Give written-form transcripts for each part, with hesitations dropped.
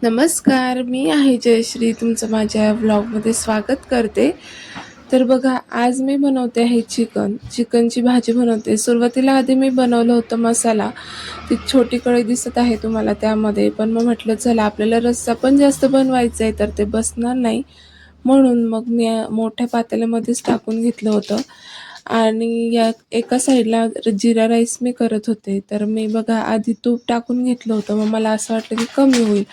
नमस्कार, मी आहे जयश्री. तुमचं माझ्या व्लॉगमध्ये स्वागत करते. तर बघा, आज मी बनवते आहे चिकनची भाजी बनवते. सुरुवातीला आधी मी बनवलं होतं मसाला. ती छोटी कढई दिसत आहे तुम्हाला त्यामध्ये. पण मग म्हटलं चला आपल्याला रस्सा पण जास्त बनवायचा आहे तर ते बसणार नाही. म्हणून मग मी मोठ्या पातेल्यामध्येच टाकून घेतलं होतं. आणि या एका साईडला जिरा राईस मी करत होते. तर मी बघा आधी तूप टाकून घेतलं होतं. मग मला असं वाटलं की कमी होईल.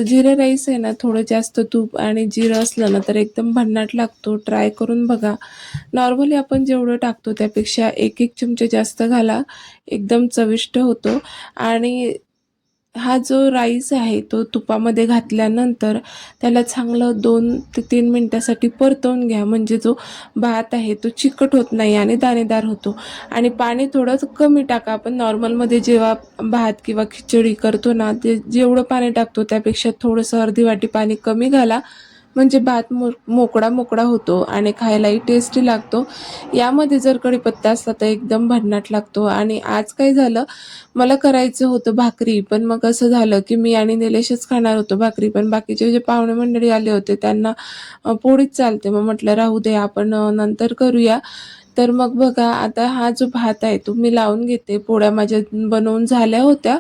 जिरा राईस आहे ना, थोडं जास्त तूप आणि जिरं असलं ना तर एकदम भन्नाट लागतो. ट्राय करून बघा. नॉर्मली आपण जेवढं टाकतो त्यापेक्षा एक एक चमचे जास्त घाला, एकदम चविष्ट होतो. आणि हा जो राईस आहे तो तुपामध्ये घातल्यानंतर त्याला चांगलं 2 ते 3 मिनिटासाठी परतवून घ्या. म्हणजे जो भात आहे तो चिकट होत नाही आणि दाणेदार होतो. आणि पाणी थोडं कमी टाका. आपण नॉर्मलमध्ये जेव्हा भात किंवा खिचडी करतो ना, ते जेवढं पाणी टाकतो त्यापेक्षा थोडंसं अर्धी वाटी पाणी कमी घाला. म्हणजे भात मोकळा मोकळा होतो आणि खायलाही टेस्टी लागतो. यामध्ये जर कढीपत्ता असला तर एकदम भन्नाट लागतो. आणि आज काय झालं, मला करायचं होतं भाकरी, पण मग असं झालं की मी आणि निलेशच खाणार होतो भाकरी. पण बाकीचे जे पाहुणे मंडळी आले होते त्यांना पोळीच चालते. मग म्हटलं राहू दे, आपण नंतर करूया. तर मग बघा, आता हा जो भात आहे तो मी लावून घेते. पोळ्या माझ्या बनवून झाल्या होत्या.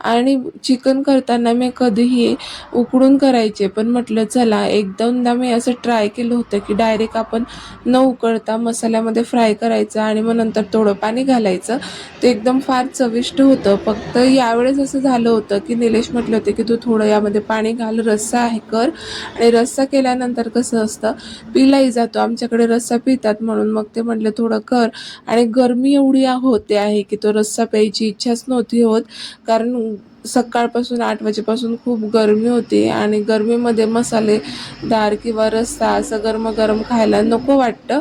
आणि चिकन करताना मी कधीही उकडून करायचे, पण म्हटलं चला एक दोनदा मी असं ट्राय केलं होतं की डायरेक्ट आपण न उकळता मसाल्यामध्ये फ्राय करायचं आणि मग नंतर थोडं पाणी घालायचं. ते एकदम फार चविष्ट होतं. फक्त यावेळेस असं झालं होतं की निलेश म्हटले होते की तू थोडं यामध्ये पाणी घाल, रस्सा आहे कर. आणि रस्सा केल्यानंतर कसं असतं, पिलाही जातो. आमच्याकडे रस्सा पितात, म्हणून मग ते म्हटले थोडं कर. आणि गरमी एवढी होते आहे की तो रस्सा प्यायची इच्छाच नव्हती होत. कारण सकाळपासून 8 वाजेपासून खूप गरमी होती आणि गरमीमध्ये मसालेदार किंवा रस्सा असं गरम गरम खायला नको वाटतं.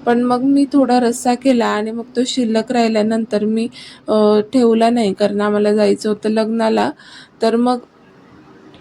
पण मग मी थोडा रस्सा केला आणि मग तो शिल्लक राहिल्यानंतर मी ठेवला नाही, कारण आम्हाला जायचं होतं लग्नाला. तर मग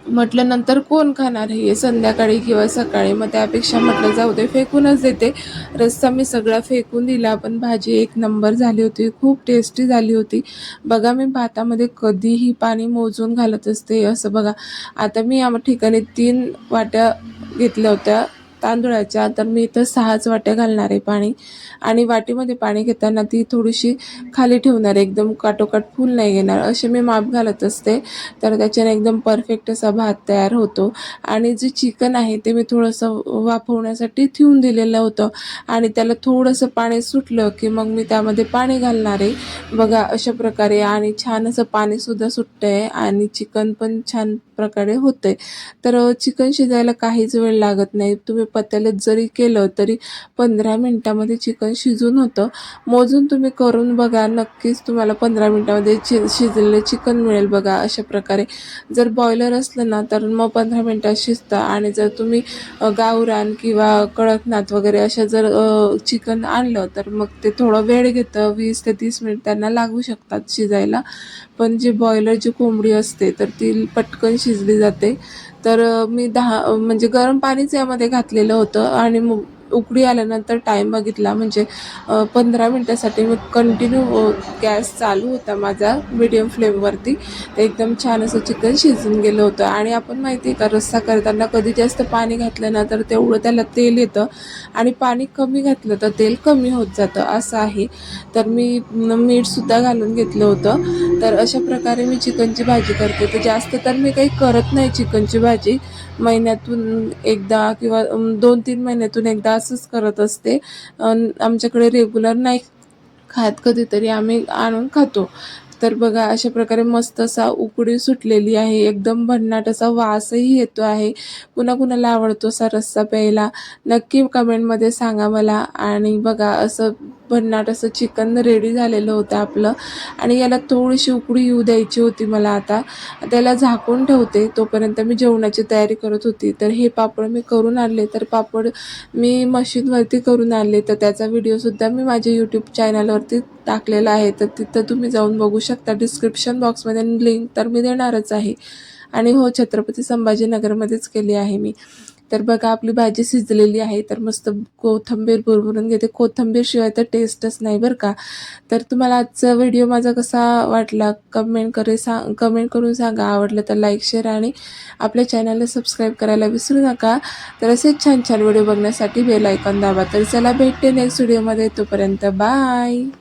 म्हटलं नंतर कोण खाणार हे संध्याकाळी किंवा सकाळी, मग त्यापेक्षा म्हटलं जाऊ दे, फेकूनच देते. रस्सा मी सगळा फेकून दिला. पण भाजी एक नंबर झाली होती, खूप टेस्टी झाली होती. बघा, मी भातामध्ये कधीही पाणी मोजून घालत असते. असं बघा, आता मी या ठिकाणी 3 वाट्या घेतल्या होत्या तांदूळाच्या, तर मी इथं 6च वाट्या घालणार आहे पाणी. आणि वाटीमध्ये पाणी घेताना ती थोडीशी खाली ठेवणार, एकदम काठोकाठ फुल नाही घेणार, असे मी माप घालत असते. तर त्याच्याने एकदम परफेक्ट असा भात तयार होतो. आणि जे चिकन आहे ते मी थोडंसं वाफवण्यासाठी ठेवून दिलेलं होतं. आणि त्याला थोडंसं पाणी सुटलं की मग मी त्यामध्ये पाणी घालणार आहे. बघा अशा प्रकारे, आणि छान असं पाणीसुद्धा सुटतं आहे आणि चिकन पण छान प्रकारे होतंय. तर चिकन शिजायला काहीच वेळ लागत नाही. तुम्ही पत्याल्यात जरी केलं तरी 15 मिनिटामध्ये चिकन शिजून होतं. मोजून तुम्ही करून बघा, नक्कीच तुम्हाला 15 मिनिटामध्ये शिजलेलं चिकन मिळेल. बघा अशा प्रकारे. जर बॉयलर असलं ना तर मग 15 मिनिटात शिजतं. आणि जर तुम्ही गावरान किंवा कडकनाथ वगैरे अशा जर चिकन आणलं तर मग ते थोडं वेळ घेतं, 20 ते 30 मिनिट त्यांना लागू शकतात शिजायला. पण जी बॉयलरची कोंबडी असते तर ती पटकन शिजली जाते. तर मी म्हणजे गरम पाणीच यामध्ये घातलेलं होतं. आणि मग उकळी आल्यानंतर टाईम बघितला, म्हणजे 15 मिनिटासाठी मी कंटिन्यू गॅस चालू होता माझा मीडियम फ्लेमवरती. तर एकदम छान असं चिकन शिजून गेलं होतं. आणि आपण माहिती आहे का, रस्सा करताना कधी जास्त पाणी घातलं ना तर तेवढं त्याला तेल येतं, आणि पाणी कमी घातलं तर तेल कमी होत जातं, असं आहे. तर मी मीठसुद्धा घालून घेतलं होतं. तर अशा प्रकारे मी चिकनची भाजी करते. तर जास्त तर मी काही करत नाही चिकनची भाजी. महिन्यातून एकदा किंवा 2-3 महिन्यातून एकदा असंच करत असते. आमच्याकडे रेग्युलर नाही खात, कधीतरी आम्ही आणून खातो. तर बघा अशा प्रकारे मस्त असा उकळी सुटलेली आहे, एकदम भन्नाट असा वासही येतो आहे. कुणाकुणाला आवडतो असा रस्सा प्यायला, नक्की कमेंटमध्ये सांगा मला. आणि बघा असं भन्नाट असं चिकन रेडी झालेलं होतं आपलं. आणि याला थोडीशी उकळी येऊ द्यायची होती मला. आता त्याला झाकून ठेवते, तोपर्यंत मी जेवणाची तयारी करत होती. तर हे पापड मी करून आणले. तर पापड मी मशीनवरती करून आणले, तर त्याचा व्हिडिओसुद्धा मी माझ्या यूट्यूब चॅनलवरती टाकलेला आहे. तर तिथं तुम्ही जाऊन बघू शकता. डिस्क्रिप्शन बॉक्समध्ये लिंक तर मी देणारच आहे. आणि हो, छत्रपती संभाजीनगरमध्येच केली आहे मी. तर बघा आपली भाजी शिजलेली आहे. तर मस्त कोथिंबीर भरभरून घेते. कोथिंबीरशिवाय तर टेस्टच नाही बरं का. तर तुम्हाला आजचा व्हिडिओ माझा कसा वाटला कमेंट करून सांगा. आवडलं तर लाईक, शेअर आणि आपल्या चॅनलला सबस्क्राईब करायला विसरू नका. तर असेच छान छान व्हिडिओ बघण्यासाठी बेल आयकॉन दाबा. तर चला भेटते नेक्स्ट व्हिडिओमध्ये. तोपर्यंत बाय.